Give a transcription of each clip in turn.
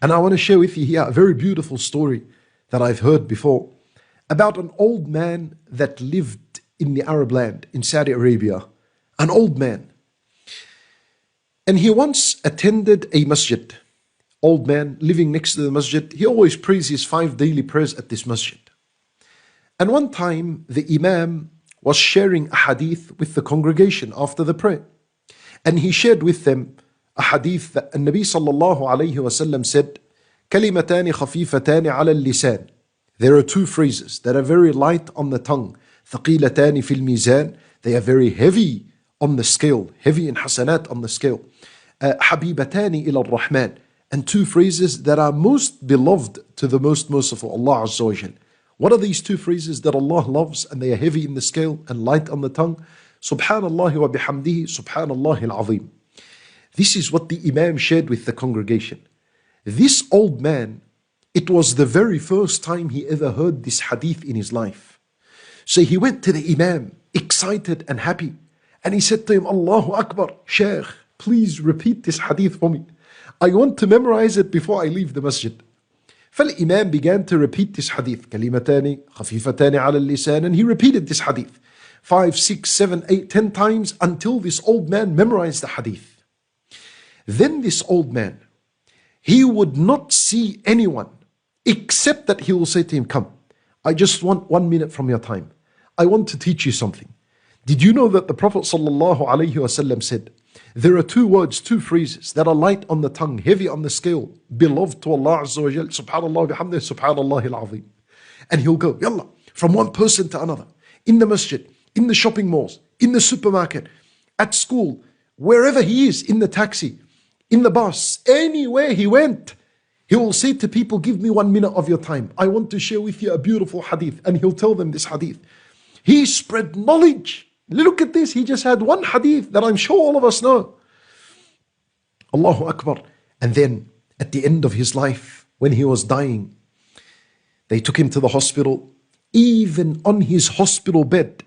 And I want to share with you here a very beautiful story that I've heard before about an old man that lived in the Arab land in Saudi Arabia. An old man. And he once attended a masjid. Old man living next to the masjid. He always prays his 5 daily prayers at this masjid. And one time the Imam was sharing a hadith with the congregation after the prayer. And he shared with them a hadith that the Nabi sallallahu alayhi wasallam said, كلمتان خفيفتان على اللسان. There are 2 phrases that are very light on the tongue. ثقيلتان في الميزان. They are very heavy on the scale, heavy in hasanat on the scale. حبيبتان إلى الرحمن. And 2 phrases that are most beloved to the most merciful, Allah Azza wa Jal. What are these 2 phrases that Allah loves and they are heavy in the scale and light on the tongue? Subhanallah wa bihamdihi, Subhanallah al-Azim. This is what the Imam shared with the congregation. This old man, it was the very first time he ever heard this hadith in his life. So he went to the Imam, excited and happy. And he said to him, Allahu Akbar, Shaykh, please repeat this hadith for me. I want to memorize it before I leave the masjid. فالإمام began to repeat this hadith. كلمتان خفيفتان على اللسان. And he repeated this hadith 5, 6, 7, 8, 10 times until this old man memorized the hadith. Then this old man, he would not see anyone except that he will say to him, come, I just want 1 minute from your time. I want to teach you something. Did you know that the Prophet ﷺ said, there are 2 words, 2 phrases that are light on the tongue, heavy on the scale, beloved to Allah Azza wa Jal, Subhanallah bihamdih, Subhanallah al-Azim. And he'll go, yalla, from one person to another, in the masjid, in the shopping malls, in the supermarket, at school, wherever he is, in the taxi, in the bus, anywhere he went, he will say to people, give me 1 minute of your time. I want to share with you a beautiful hadith. And he'll tell them this hadith. He spread knowledge. Look at this, he just had 1 hadith that I'm sure all of us know. Allahu Akbar. And then at the end of his life, when he was dying, they took him to the hospital. Even on his hospital bed,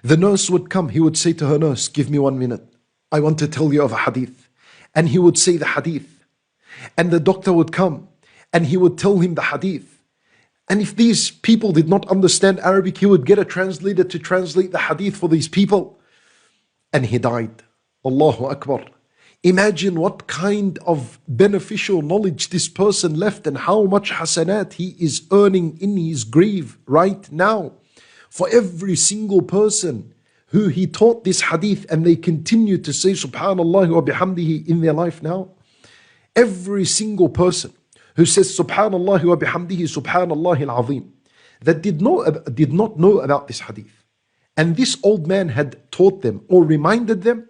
the nurse would come. He would say to her nurse, give me 1 minute. I want to tell you of a hadith. And he would say the hadith. And the doctor would come and he would tell him the hadith. And if these people did not understand Arabic, he would get a translator to translate the hadith for these people. And he died. Allahu Akbar. Imagine what kind of beneficial knowledge this person left and how much hasanat he is earning in his grave right now. For every single person who he taught this hadith and they continue to say Subhanallah wa bihamdihi in their life now. Every single person who says Subhanallah wa bihamdihi, Subhanallah al-Azim, that did not know about this hadith. And this old man had taught them or reminded them,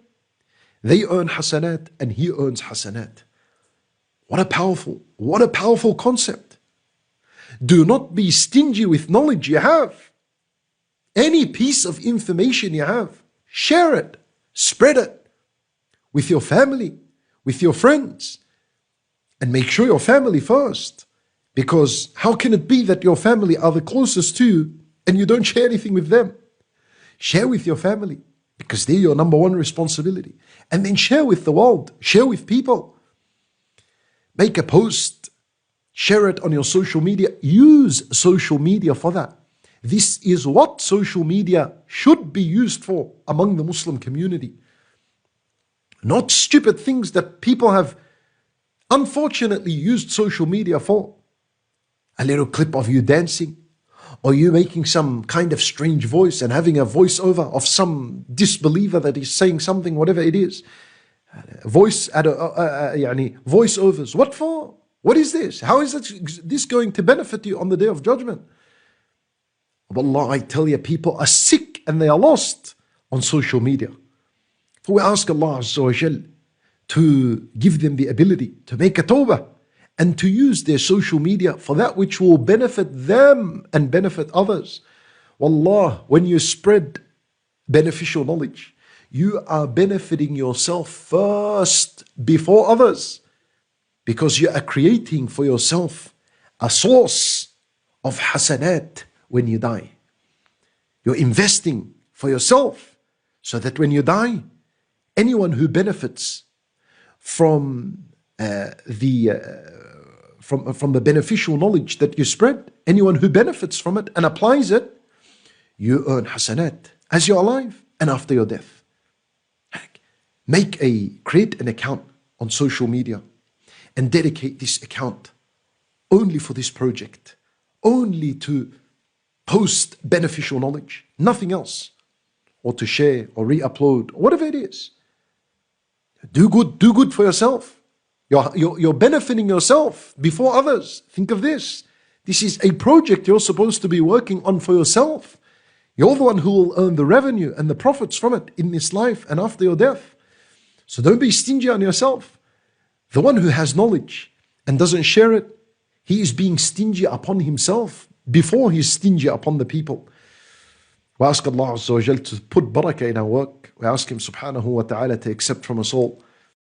they earn hasanat and he earns hasanat. What a powerful concept. Do not be stingy with knowledge you have. Any piece of information you have, share it, spread it with your family, with your friends. And make sure your family first. Because how can it be that your family are the closest to you and you don't share anything with them? Share with your family because they're your number 1 responsibility. And then share with the world. Share with people. Make a post. Share it on your social media. Use social media for that. This is what social media should be used for among the Muslim community. Not stupid things that people have unfortunately used social media for. A little clip of you dancing, or you making some kind of strange voice and having a voiceover of some disbeliever that is saying something, whatever it is. Voiceovers. What for? What is this? How is this going to benefit you on the Day of Judgment? Wallah, I tell you, people are sick and they are lost on social media. So we ask Allah Azza wa Jal to give them the ability to make a tawbah and to use their social media for that which will benefit them and benefit others. Wallah, when you spread beneficial knowledge, you are benefiting yourself first before others, because you are creating for yourself a source of hasanat when you die. You're investing for yourself so that when you die, anyone who benefits from the from the beneficial knowledge that you spread. Anyone who benefits from it and applies it, you earn hasanat as you're alive and after your death. Create an account on social media and dedicate this account only for this project, only to post beneficial knowledge, nothing else, or to share or re-upload, or whatever it is. Do good for yourself. You're benefiting yourself before others. Think of this. This is a project you're supposed to be working on for yourself. You're the one who will earn the revenue and the profits from it in this life and after your death. So don't be stingy on yourself. The one who has knowledge and doesn't share it, he is being stingy upon himself before he's stingy upon the people. We ask Allah Azza wa Jal to put barakah in our work. We ask Him Subhanahu wa Ta'ala to accept from us all